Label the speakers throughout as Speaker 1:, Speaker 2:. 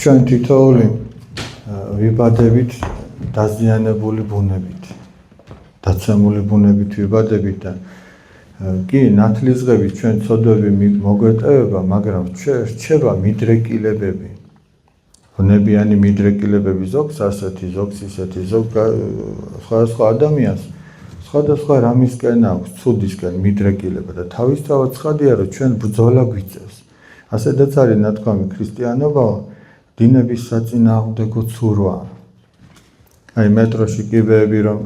Speaker 1: ჩვენ თითოეული ვიბადებით დაზიანებული ბუნებით, დაცემული ბუნებით ვიბადებით და კი ნათლისღების ჩვენ ცოდვები მოგვეტევება, მაგრამ რჩება მიდრეკილებები. ბუნებიანი მიდრეკილებები ზოგს ასეთი, ზოგს ისეთი, სხვადასხვა ადამიანს სხვადასხვა რამისკენ აქვს, ცუდისკენ მიდრეკილება და თავისთავად ცხადია, რომ ჩვენ ბრძოლა გვიწევს. ასედაც არის ნათქვამი ქრისტიანობაო, დინების საწინააღმდეგო ცურვა. აი მეტროში კიბეები რომ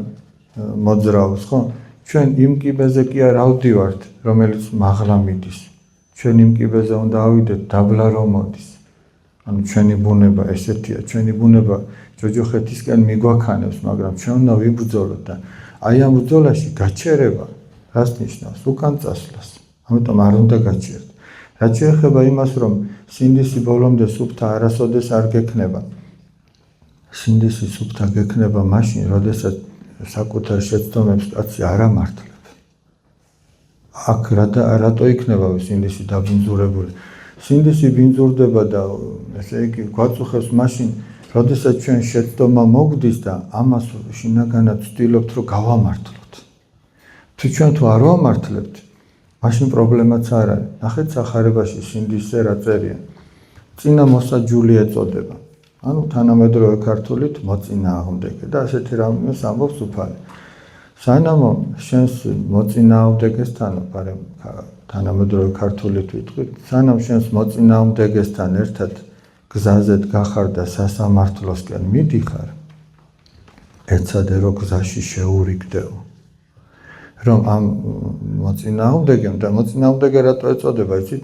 Speaker 1: მოძრაობს, ხო? ჩვენ იმ კიბეზე კი არ ავდივართ, რომელიც მაღლა მიდის. ჩვენ იმ კიბეზე უნდა ავიდეთ, დაბლა რომ მოდის. ანუ ჩვენი ბუნება ესეთია, ჩვენი ბუნება ჯოჯოხეთისკენ მიგვაქანებს, მაგრამ ჩვენ უნდა ვიბრძოლოთ და აი ამ ბრძოლაში გაჩერება რას ნიშნავს? უკან წასვლას. ამიტომ არ უნდა გაჩერდეთ. რაც შეეხება იმას, რომ სინდისი ბოლომდე სუფთა არასოდეს არ გექნება. სინდისი სუფთა გექნება მაშინ, როდესაც საკუთარ შეცდომებს კაცი არ ამართლებს. აქ რატო იქნება სინდისი დაბინძურებული? სინდისი ბინძურდება და ესე იგი გვაწუხებს მაშინ, როდესაც ჩვენ შეცდომა მოგვდის და ამას შინაგანად ვცდილობთ, რომ გავამართლოთ. ჩვენ თუ არ ვამართლებთ, მაშინ პრობლემაც არ არის. ნახეთ სახარებაში სინდისზე რა წერია. წინა მოსაჯული ეწოდება. ანუ თანამედროვე ქართულით მოწინააღმდეგე და ასეთი რამეს ამბობს უფალი. სანამ შენს მოწინააღმდეგესთან, თანამედროვე ქართულით ვიტყვით, სანამ შენს მოწინააღმდეგესთან ერთად გზაზე გახარ და სასამართლოსკენ მიდიხარ, ეცადე რომ გზაში შეურიგდეო. რომ ამ მოწინააღმდეგემ და მოწინააღმდეგე რატო ეწოდება, იცით?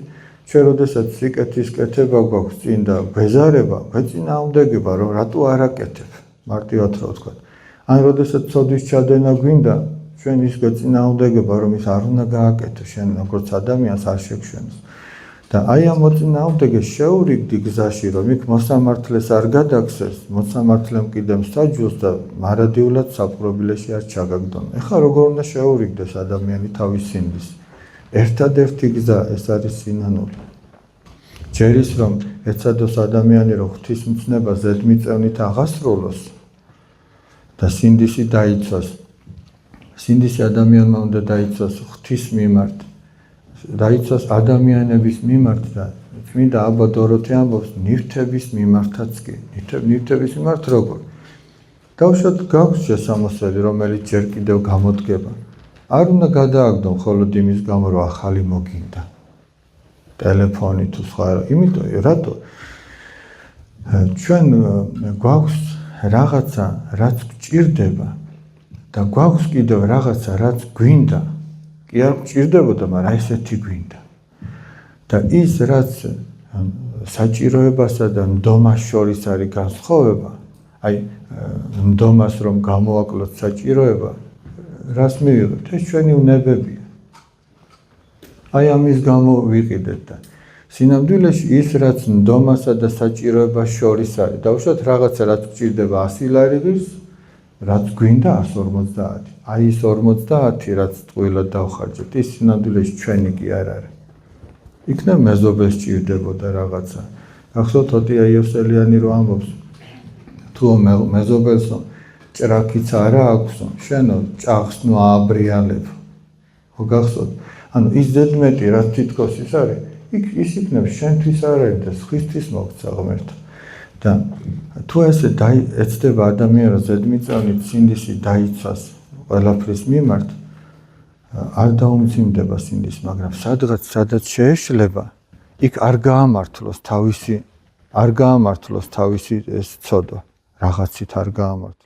Speaker 1: ჩვენ როდესაც სიკეთის კეთება გვაქვს წინ და გვეზარება, გვეწინააღმდეგება, რომ რატო არ აკეთებ, მარტივად რო ვთქვა. ან როდესაც ცოდვის ჩადენა გვინდა, ჩვენ ის გვეწინააღმდეგება, რომ ის არ უნდა გააკეთო, შენ როგორც ადამიანს არ შეგშვენოს. და აი ამ მოწინააღმდეგეს შეურიგდი გზაში, რომ იქ მოსამართლეს არ გადაგცეს, მოსამართლემ კიდე მსაჯულს და მარადიულად საპყრობილეში არ ჩაგაგდონ. ეხლა როგორ უნდა შეურიგდეს ადამიანი თავის სინდის? ერთადერთი გზა ეს არის სინანული. ჯერის რომ ეცადოს ადამიანი რომ ღვთისმცნება ზედმიწევნით აღასრულოს და სინდისი დაიცვას. სინდისი ადამიანმა უნდა დაიცვას ღვთის მიმართ. დაიცვას ადამიანების მიმართ და წმინდა აბა დოროთე ამბობს ნივთების მიმართაც კი. ნივთების მიმართ როგორ? დავუშვათ გაქვს შესამოსელი, რომელიც ჯერ კიდევ გამოდგება. არ უნდა გადააგდო მხოლოდ იმის გამო, რომ ახალი მოგინდა. ტელეფონი თუ სხვა, იმიტომ რატო? ჩვენ გვაქვს რაღაცა, რაც გჭირდება და გვაქვს კიდევ რაღაცა, რაც გვინდა. კი არ გჭირდებოდა, მაგრამ ესეთი გვინდა. და ის რაც საჭიროებასა და მდომას შორის არის განსხვავება, აი მდომას რომ გამოვაკლოთ საჭიროება, რას მივიღებთ? ეს ჩვენი უნებებია. აი ამის გამო ვიყიდეთ და სინამდვილეში ის რაც მდომასა და საჭიროებას შორის არის, დავუშვათ რაღაცა რაც გჭირდება 100 ლარი ღირს, რაც გვინდა 150. აი ის 50, რაც ტყუილად დავხარჯეთ, ის სინამდვილეში ჩვენი კი არ არის. იქნებ მეზობელს ჭირდებოდა რაღაცა. ახსოვთ ოტია იოსელიანი რო ამბობს, თუ მეზობელსო ჭრაკიც არა აქვსო, შენო ჭაღს ნუ ააბრიალებ. ხო გახსოვთ? ანუ ის ზედმეტი რაც თითქოს ის არის, ის იქნებს შენთვის არ არის და სხვისთვის მოგცა ღმერთო. და თუ ესე ეცდება ადამიანს ზედმიწევნით სინდისი დაიცვას ყველაფრის მიმართ, არ დაუმძიმდება სინდის, მაგრამ სადაც შეეშლება, იქ არ გაამართლოს თავისი ეს ცოდვა, რაღაცით არ გაამართლოს.